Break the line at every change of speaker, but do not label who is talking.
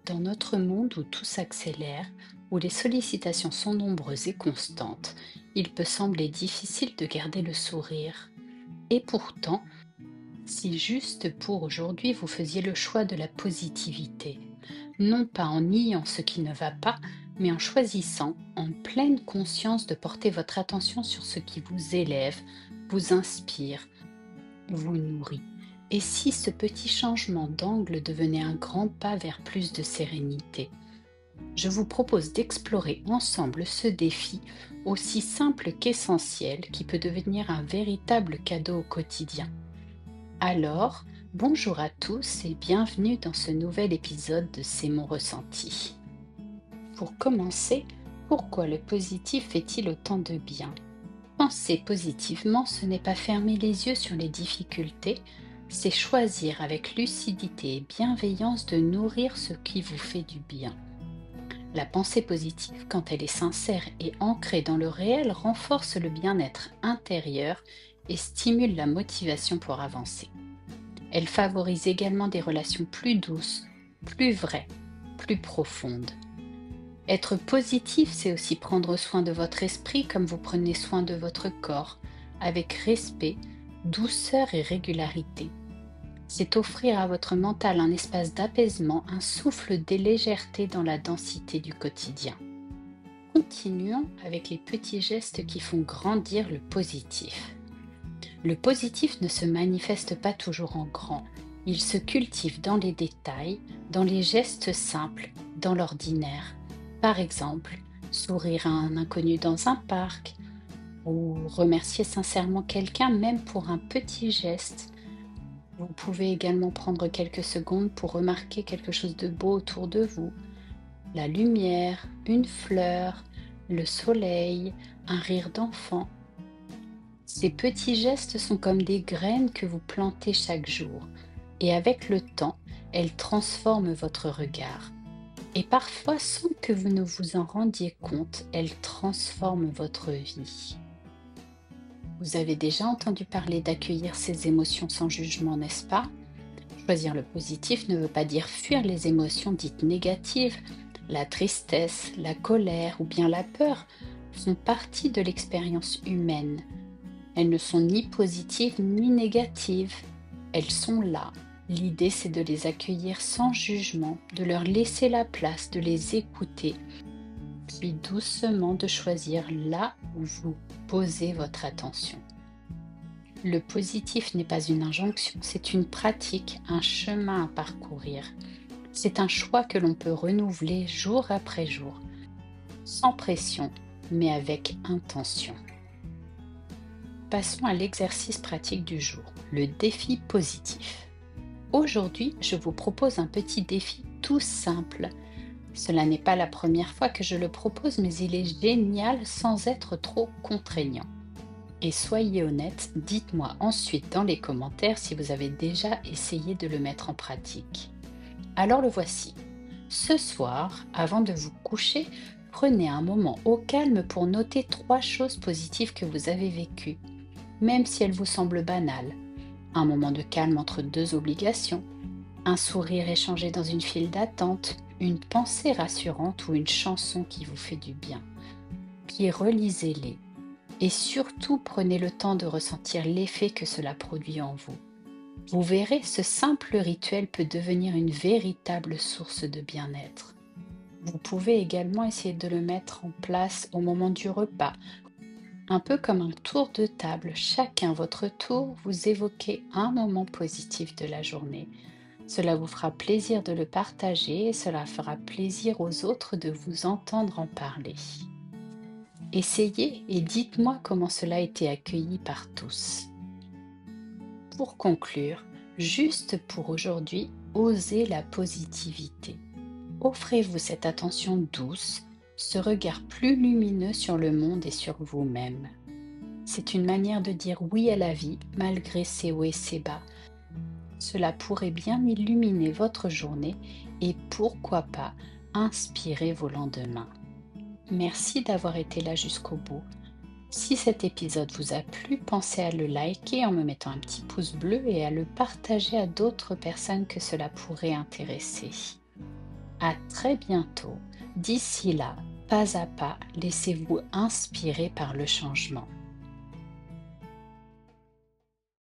Dans notre monde où tout s'accélère, où les sollicitations sont nombreuses et constantes, il peut sembler difficile de garder le sourire. Et pourtant, si juste pour aujourd'hui vous faisiez le choix de la positivité, non pas en niant ce qui ne va pas, mais en choisissant, en pleine conscience, de porter votre attention sur ce qui vous élève, vous inspire, vous nourrit. Et si ce petit changement d'angle devenait un grand pas vers plus de sérénité? Je vous propose d'explorer ensemble ce défi aussi simple qu'essentiel qui peut devenir un véritable cadeau au quotidien. Alors, bonjour à tous et bienvenue dans ce nouvel épisode de C'est mon ressenti. Pour commencer, pourquoi le positif fait-il autant de bien? Penser positivement, ce n'est pas fermer les yeux sur les difficultés, c'est choisir avec lucidité et bienveillance de nourrir ce qui vous fait du bien. La pensée positive, quand elle est sincère et ancrée dans le réel, renforce le bien-être intérieur et stimule la motivation pour avancer. Elle favorise également des relations plus douces, plus vraies, plus profondes. Être positif, c'est aussi prendre soin de votre esprit comme vous prenez soin de votre corps, avec respect, douceur et régularité. C'est offrir à votre mental un espace d'apaisement, un souffle de légèreté dans la densité du quotidien. Continuons avec les petits gestes qui font grandir le positif. Le positif ne se manifeste pas toujours en grand, il se cultive dans les détails, dans les gestes simples, dans l'ordinaire. Par exemple, sourire à un inconnu dans un parc ou remercier sincèrement quelqu'un même pour un petit geste. Vous pouvez également prendre quelques secondes pour remarquer quelque chose de beau autour de vous. La lumière, une fleur, le soleil, un rire d'enfant. Ces petits gestes sont comme des graines que vous plantez chaque jour. Et avec le temps, elles transforment votre regard. Et parfois, sans que vous ne vous en rendiez compte, elles transforment votre vie. Vous avez déjà entendu parler d'accueillir ses émotions sans jugement, n'est-ce pas? Choisir le positif ne veut pas dire fuir les émotions dites négatives. La tristesse, la colère ou bien la peur font partie de l'expérience humaine. Elles ne sont ni positives ni négatives. Elles sont là. L'idée, c'est de les accueillir sans jugement, de leur laisser la place, de les écouter, puis doucement de choisir là où vous posez votre attention. Le positif n'est pas une injonction, c'est une pratique, un chemin à parcourir. C'est un choix que l'on peut renouveler jour après jour, sans pression, mais avec intention. Passons à l'exercice pratique du jour, le défi positif. Aujourd'hui, je vous propose un petit défi tout simple. Cela n'est pas la première fois que je le propose, mais il est génial sans être trop contraignant. Et soyez honnête, dites-moi ensuite dans les commentaires si vous avez déjà essayé de le mettre en pratique. Alors le voici. Ce soir, avant de vous coucher, prenez un moment au calme pour noter 3 choses positives que vous avez vécues, même si elles vous semblent banales. Un moment de calme entre 2 obligations, un sourire échangé dans une file d'attente, une pensée rassurante ou une chanson qui vous fait du bien. Puis relisez-les. Et surtout, prenez le temps de ressentir l'effet que cela produit en vous. Vous verrez, ce simple rituel peut devenir une véritable source de bien-être. Vous pouvez également essayer de le mettre en place au moment du repas. Un peu comme un tour de table, chacun votre tour, vous évoquez un moment positif de la journée. Cela vous fera plaisir de le partager et cela fera plaisir aux autres de vous entendre en parler. Essayez et dites-moi comment cela a été accueilli par tous. Pour conclure, juste pour aujourd'hui, osez la positivité. Offrez-vous cette attention douce, ce regard plus lumineux sur le monde et sur vous-même. C'est une manière de dire oui à la vie malgré ses hauts et ses bas. Cela pourrait bien illuminer votre journée et pourquoi pas inspirer vos lendemains. Merci d'avoir été là jusqu'au bout. Si cet épisode vous a plu, pensez à le liker en me mettant un petit pouce bleu et à le partager à d'autres personnes que cela pourrait intéresser. À très bientôt. D'ici là, pas à pas, laissez-vous inspirer par le changement.